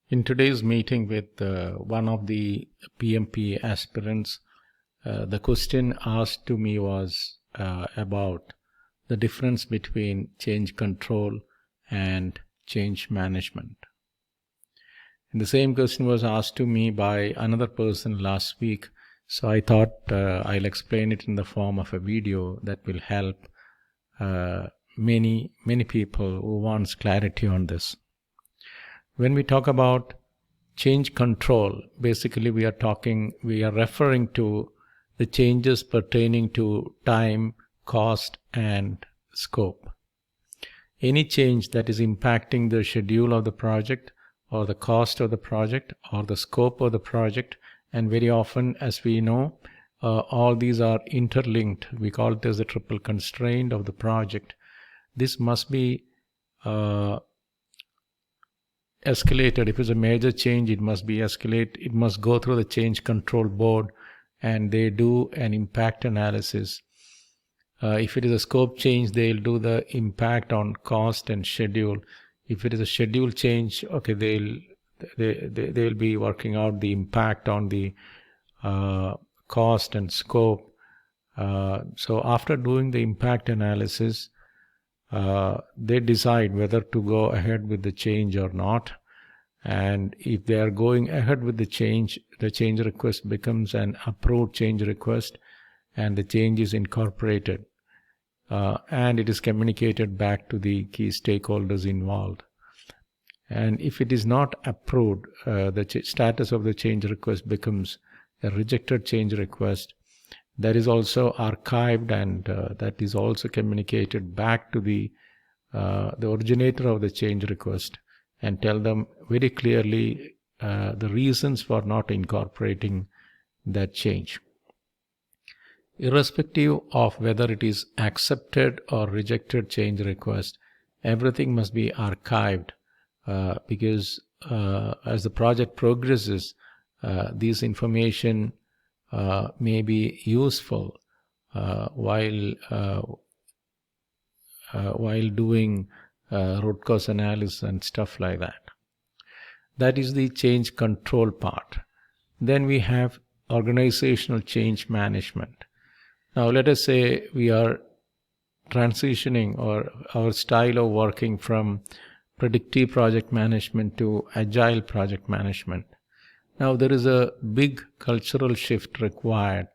In today's meeting with one of the PMP aspirants, the question asked to me was about the difference between change control and change management. And the same question was asked to me by another person last week, so I thought I'll explain it in the form of a video that will help many people who wants clarity on this. When we talk about change control, basically we are referring to the changes pertaining to time, cost, and scope. Any change that is impacting the schedule of the project, or the cost of the project, or the scope of the project, and very often, as we know, all these are interlinked. We call it as the triple constraint of the project. This must be escalated. If it's a major change, it must be escalated. It must go through the change control board, and they do an impact analysis. If it is a scope change, they'll do the impact on cost and schedule. If it is a schedule change, okay, they'll be working out the impact on the cost and scope. So after doing the impact analysis, they decide whether to go ahead with the change or not. And if they are going ahead with the change request becomes an approved change request, and the change is incorporated, and it is communicated back to the key stakeholders involved. And if it is not approved, the status of the change request becomes a rejected change request. That is also archived, and that is also communicated back to the originator of the change request, and tell them very clearly the reasons for not incorporating that change. Irrespective of whether it is accepted or rejected change request, everything must be archived, because as the project progresses, this information may be useful while doing root cause analysis and stuff like that. That is the change control part. Then we have organizational change management. Now let us say we are transitioning, or our style of working, from predictive project management to agile project management. Now there is a big cultural shift required.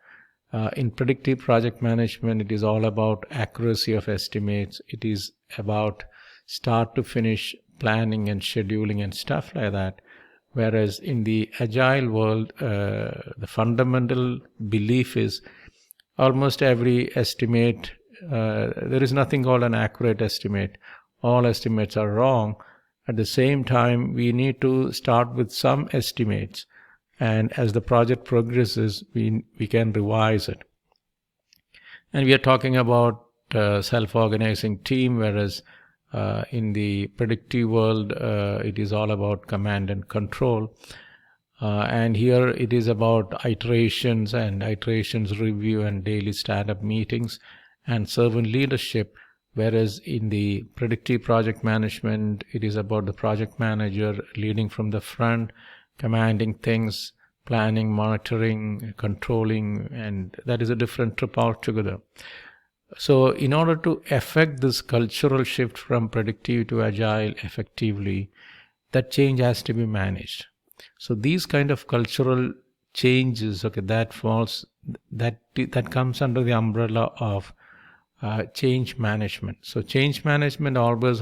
In predictive project management, it is all about accuracy of estimates. It is about start to finish planning and scheduling and stuff like that. Whereas in the agile world, the fundamental belief is almost every estimate, there is nothing called an accurate estimate. All estimates are wrong. At the same time, we need to start with some estimates, and as the project progresses, we can revise it. And we are talking about self-organizing team, whereas in the predictive world, it is all about command and control. And here it is about iterations review and daily stand-up meetings and servant leadership. Whereas in the predictive project management, it is about the project manager leading from the front, commanding things, planning, monitoring, controlling, and that is a different trip altogether. So in order to effect this cultural shift from predictive to agile effectively, that change has to be managed. So these kind of cultural changes, okay, that comes under the umbrella of change management. So change management always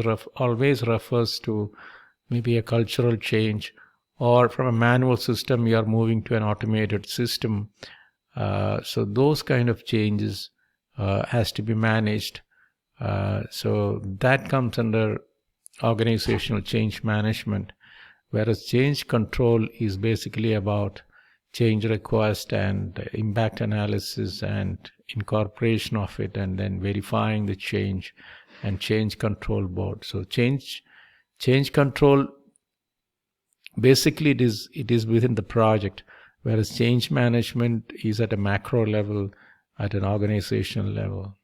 refers to maybe a cultural change, or from a manual system you are moving to an automated system. So those kind of changes has to be managed. So that comes under organizational change management, whereas change control is basically about change request and impact analysis and incorporation of it, and then verifying the change, and change control board. So change control, basically it is within the project, whereas change management is at a macro level, at an organizational level.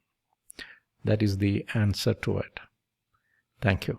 That is the answer to it. Thank you.